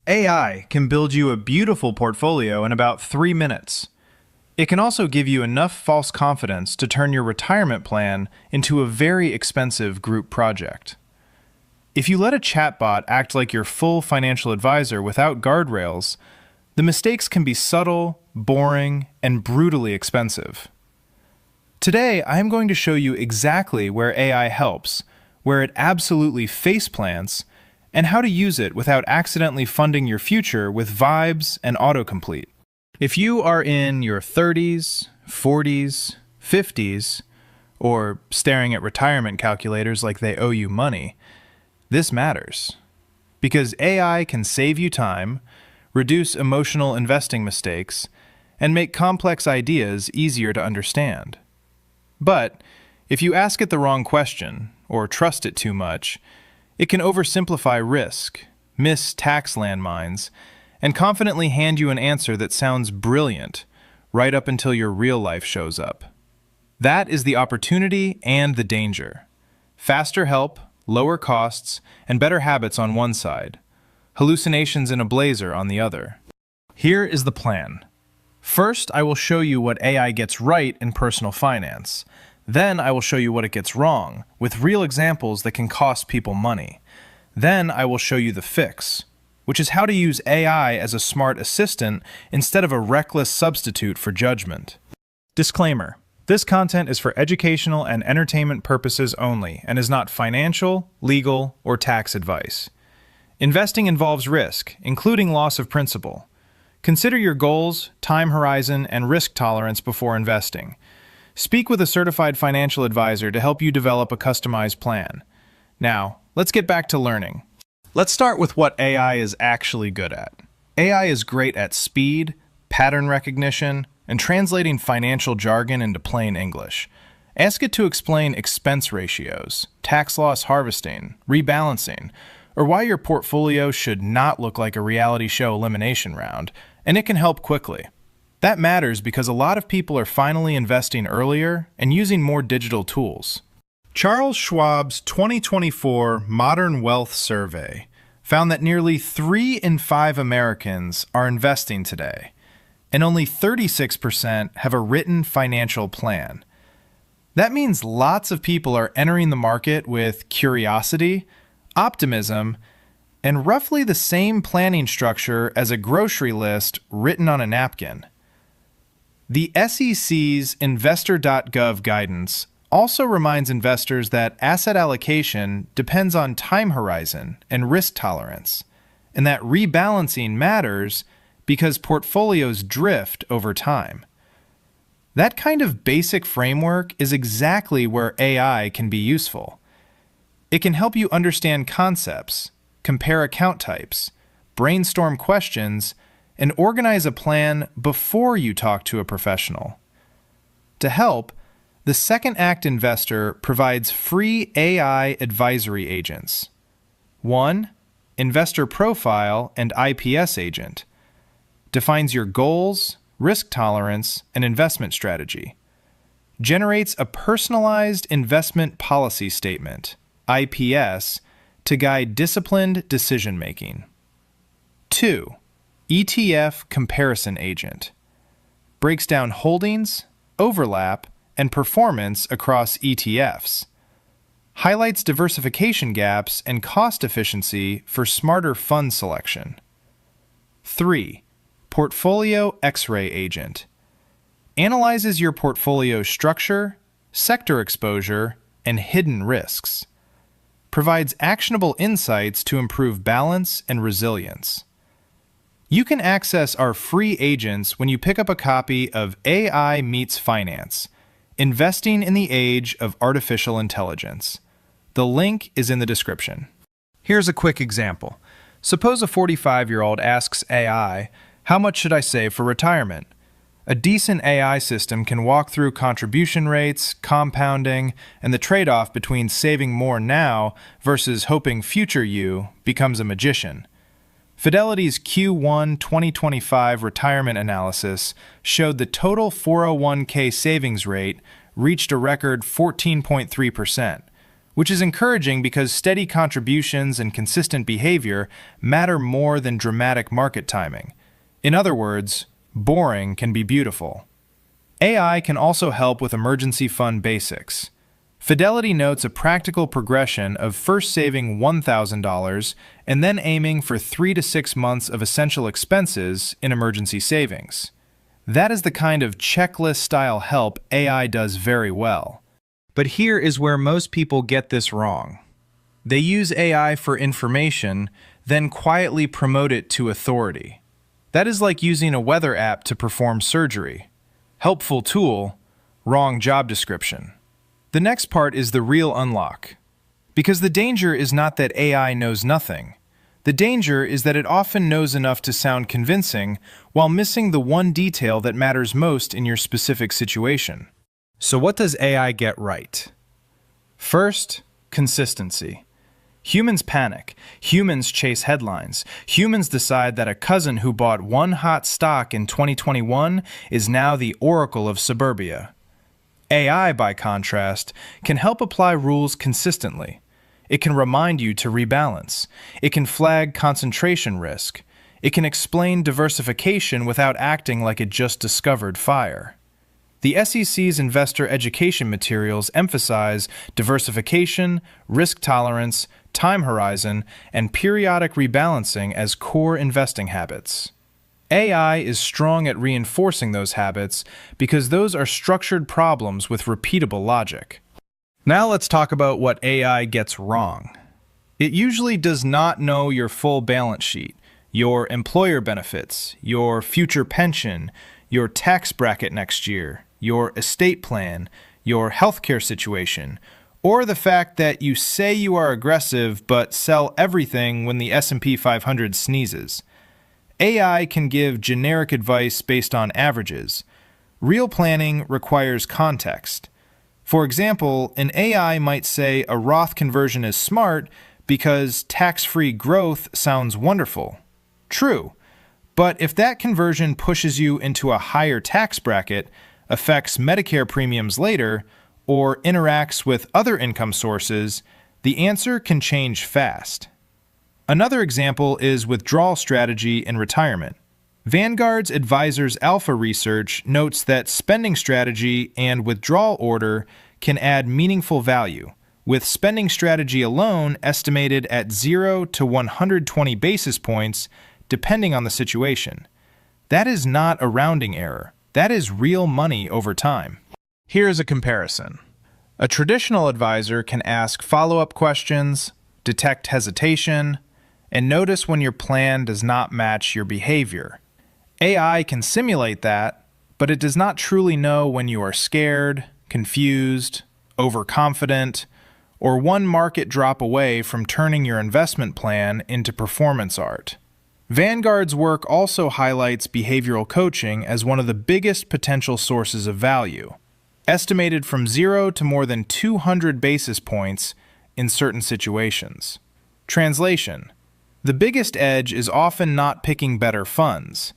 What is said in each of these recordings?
AI can build you a beautiful portfolio in about 3 minutes. It can also give you enough false confidence to turn your retirement plan into a very expensive group project. If you let a chatbot act like your full financial advisor without guardrails, the mistakes can be subtle, boring, and brutally expensive. Today, I am going to show you exactly where AI helps, where it absolutely faceplants, and how to use it without accidentally funding your future with vibes and autocomplete. If you are in your 30s, 40s, 50s, or staring at retirement calculators like they owe you money, this matters. Because AI can save you time, reduce emotional investing mistakes, and make complex ideas easier to understand. But if you ask it the wrong question, or trust it too much, it can oversimplify risk, miss tax landmines, and confidently hand you an answer that sounds brilliant right up until your real life shows up. That is the opportunity and the danger. Faster help, lower costs, and better habits on one side, hallucinations in a blazer on the other. Here is the plan. First, I will show you what AI gets right in personal finance. Then I will show you what it gets wrong, with real examples that can cost people money. Then I will show you the fix, which is how to use AI as a smart assistant instead of a reckless substitute for judgment. Disclaimer: this content is for educational and entertainment purposes only and is not financial, legal, or tax advice. Investing involves risk, including loss of principal. Consider your goals, time horizon, and risk tolerance before investing. Speak with a certified financial advisor to help you develop a customized plan. Now, let's get back to learning. Let's start with what AI is actually good at. AI is great at speed, pattern recognition, and translating financial jargon into plain English. Ask it to explain expense ratios, tax loss harvesting, rebalancing, or why your portfolio should not look like a reality show elimination round, and it can help quickly. That matters because a lot of people are finally investing earlier and using more digital tools. Charles Schwab's 2024 Modern Wealth Survey found that nearly 3 in 5 Americans are investing today, and only 36% have a written financial plan. That means lots of people are entering the market with curiosity, optimism, and roughly the same planning structure as a grocery list written on a napkin. The SEC's Investor.gov guidance also reminds investors that asset allocation depends on time horizon and risk tolerance, and that rebalancing matters because portfolios drift over time. That kind of basic framework is exactly where AI can be useful. It can help you understand concepts, compare account types, brainstorm questions, and organize a plan before you talk to a professional. To help, the Second Act Investor provides free AI advisory agents. 1. Investor Profile and IPS Agent. Defines your goals, risk tolerance, and investment strategy. Generates a personalized investment policy statement, IPS, to guide disciplined decision-making. 2. ETF Comparison Agent. Breaks down holdings, overlap, and performance across ETFs. Highlights diversification gaps and cost efficiency for smarter fund selection. 3. Portfolio X-ray Agent. Analyzes your portfolio structure, sector exposure, and hidden risks. Provides actionable insights to improve balance and resilience. You can access our free agents when you pick up a copy of AI Meets Finance, Investing in the Age of Artificial Intelligence. The link is in the description. Here's a quick example. Suppose a 45-year-old asks AI, "How much should I save for retirement?" A decent AI system can walk through contribution rates, compounding, and the trade-off between saving more now versus hoping future you becomes a magician. Fidelity's Q1 2025 retirement analysis showed the total 401k savings rate reached a record 14.3%, which is encouraging because steady contributions and consistent behavior matter more than dramatic market timing. In other words, boring can be beautiful. AI can also help with emergency fund basics. Fidelity notes a practical progression of first saving $1,000 and then aiming for 3 to 6 months of essential expenses in emergency savings. That is the kind of checklist-style help AI does very well. But here is where most people get this wrong. They use AI for information, then quietly promote it to authority. That is like using a weather app to perform surgery. Helpful tool, wrong job description. The next part is the real unlock. Because the danger is not that AI knows nothing. The danger is that it often knows enough to sound convincing while missing the one detail that matters most in your specific situation. So what does AI get right? First, consistency. Humans panic. Humans chase headlines. Humans decide that a cousin who bought one hot stock in 2021 is now the oracle of suburbia. AI, by contrast, can help apply rules consistently. It can remind you to rebalance. It can flag concentration risk. It can explain diversification without acting like it just discovered fire. The SEC's investor education materials emphasize diversification, risk tolerance, time horizon, and periodic rebalancing as core investing habits. AI is strong at reinforcing those habits because those are structured problems with repeatable logic. Now let's talk about what AI gets wrong. It usually does not know your full balance sheet, your employer benefits, your future pension, your tax bracket next year, your estate plan, your healthcare situation, or the fact that you say you are aggressive but sell everything when the S&P 500 sneezes. AI can give generic advice based on averages. Real planning requires context. For example, an AI might say a Roth conversion is smart because tax-free growth sounds wonderful. True, but if that conversion pushes you into a higher tax bracket, affects Medicare premiums later, or interacts with other income sources, the answer can change fast. Another example is withdrawal strategy in retirement. Vanguard's Advisors Alpha research notes that spending strategy and withdrawal order can add meaningful value, with spending strategy alone estimated at 0 to 120 basis points, depending on the situation. That is not a rounding error. That is real money over time. Here is a comparison. A traditional advisor can ask follow-up questions, detect hesitation, and notice when your plan does not match your behavior. AI can simulate that, but it does not truly know when you are scared, confused, overconfident, or one market drop away from turning your investment plan into performance art. Vanguard's work also highlights behavioral coaching as one of the biggest potential sources of value, estimated from 0 to more than 200 basis points in certain situations. Translation: the biggest edge is often not picking better funds.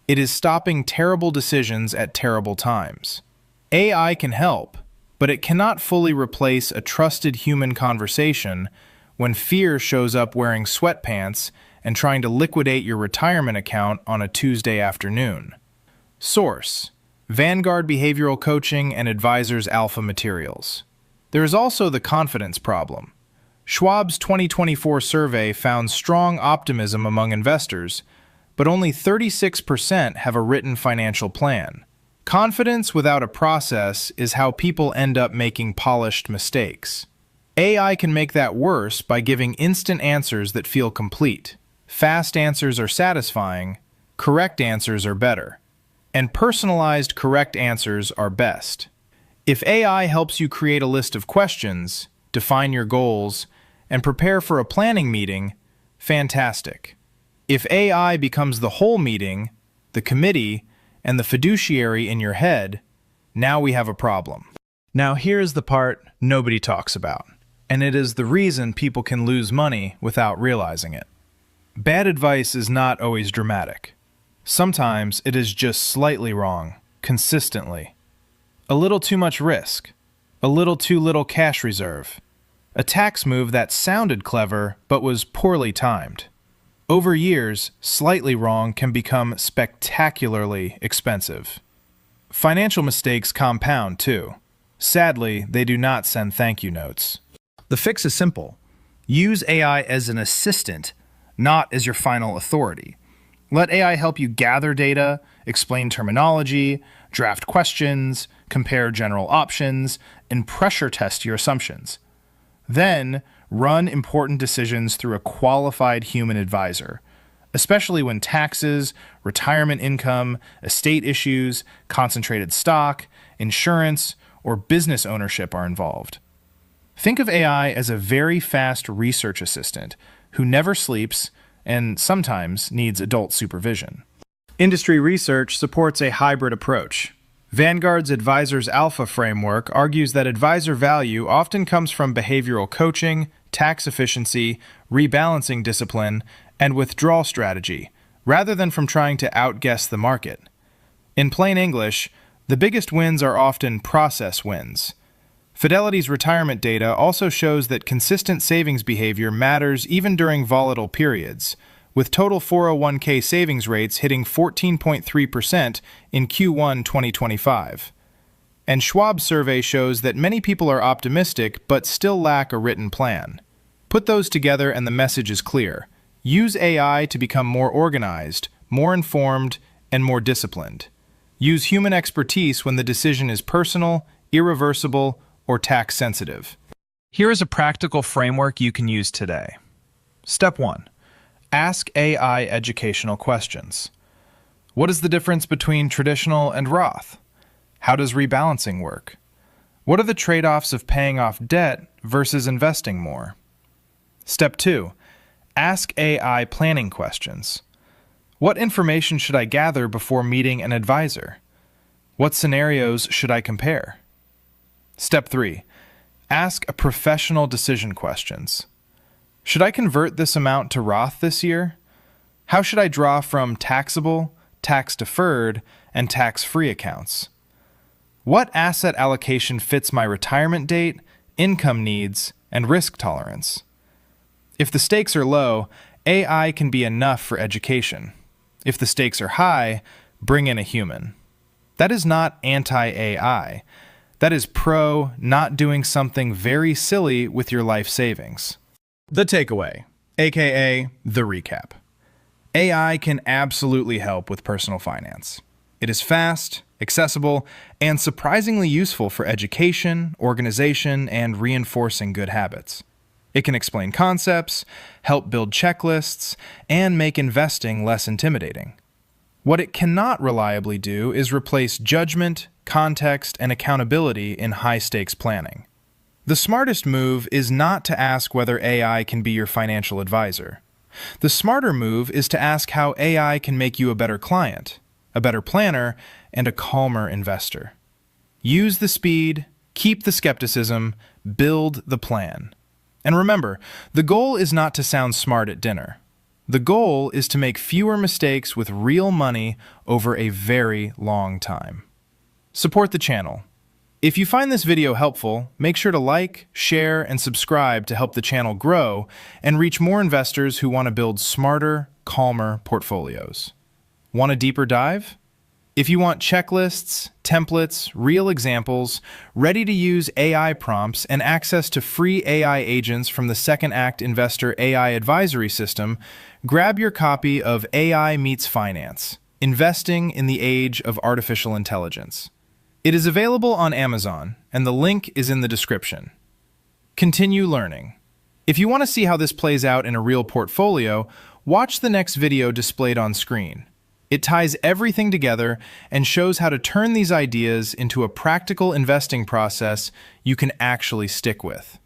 It is stopping terrible decisions at terrible times. AI can help, but it cannot fully replace a trusted human conversation when fear shows up wearing sweatpants and trying to liquidate your retirement account on a Tuesday afternoon. Source: Vanguard Behavioral Coaching and Advisors Alpha Materials. There is also the confidence problem. Schwab's 2024 survey found strong optimism among investors, but only 36% have a written financial plan. Confidence without a process is how people end up making polished mistakes. AI can make that worse by giving instant answers that feel complete. Fast answers are satisfying, correct answers are better, and personalized correct answers are best. If AI helps you create a list of questions, define your goals, and prepare for a planning meeting, fantastic. If AI becomes the whole meeting, the committee, and the fiduciary in your head, now we have a problem. Now here's the part nobody talks about, and it is the reason people can lose money without realizing it. Bad advice is not always dramatic. Sometimes it is just slightly wrong, consistently. A little too much risk, a little too little cash reserve, a tax move that sounded clever but was poorly timed. Over years, slightly wrong can become spectacularly expensive. Financial mistakes compound, too. Sadly, they do not send thank you notes. The fix is simple. Use AI as an assistant, not as your final authority. Let AI help you gather data, explain terminology, draft questions, compare general options, and pressure test your assumptions. Then, run important decisions through a qualified human advisor, especially when taxes, retirement income, estate issues, concentrated stock, insurance, or business ownership are involved. Think of AI as a very fast research assistant who never sleeps and sometimes needs adult supervision. Industry research supports a hybrid approach. Vanguard's Advisor's Alpha framework argues that advisor value often comes from behavioral coaching, tax efficiency, rebalancing discipline, and withdrawal strategy, rather than from trying to outguess the market. In plain English, the biggest wins are often process wins. Fidelity's retirement data also shows that consistent savings behavior matters even during volatile periods, with total 401k savings rates hitting 14.3% in Q1 2025. And Schwab's survey shows that many people are optimistic but still lack a written plan. Put those together and the message is clear. Use AI to become more organized, more informed, and more disciplined. Use human expertise when the decision is personal, irreversible, or tax sensitive. Here is a practical framework you can use today. Step 1. Ask AI educational questions. What is the difference between traditional and Roth? How does rebalancing work? What are the trade-offs of paying off debt versus investing more? Step 2. Ask AI planning questions. What information should I gather before meeting an advisor? What scenarios should I compare? Step 3. Ask a professional decision questions. Should I convert this amount to Roth this year? How should I draw from taxable, tax-deferred, and tax-free accounts? What asset allocation fits my retirement date, income needs, and risk tolerance? If the stakes are low, AI can be enough for education. If the stakes are high, bring in a human. That is not anti-AI. That is pro not doing something very silly with your life savings. The takeaway, aka the recap. AI can absolutely help with personal finance. It is fast, accessible, and surprisingly useful for education, organization, and reinforcing good habits. It can explain concepts, help build checklists, and make investing less intimidating. What it cannot reliably do is replace judgment, context, and accountability in high-stakes planning. The smartest move is not to ask whether AI can be your financial advisor. The smarter move is to ask how AI can make you a better client, a better planner, and a calmer investor. Use the speed, keep the skepticism, build the plan. And remember, the goal is not to sound smart at dinner. The goal is to make fewer mistakes with real money over a very long time. Support the channel. If you find this video helpful, make sure to like, share, and subscribe to help the channel grow and reach more investors who want to build smarter, calmer portfolios. Want a deeper dive? If you want checklists, templates, real examples, ready-to-use AI prompts, and access to free AI agents from the Second Act Investor AI Advisory System, grab your copy of AI Meets Finance: Investing in the Age of Artificial Intelligence. It is available on Amazon, and the link is in the description. Continue learning. If you want to see how this plays out in a real portfolio, watch the next video displayed on screen. It ties everything together and shows how to turn these ideas into a practical investing process you can actually stick with.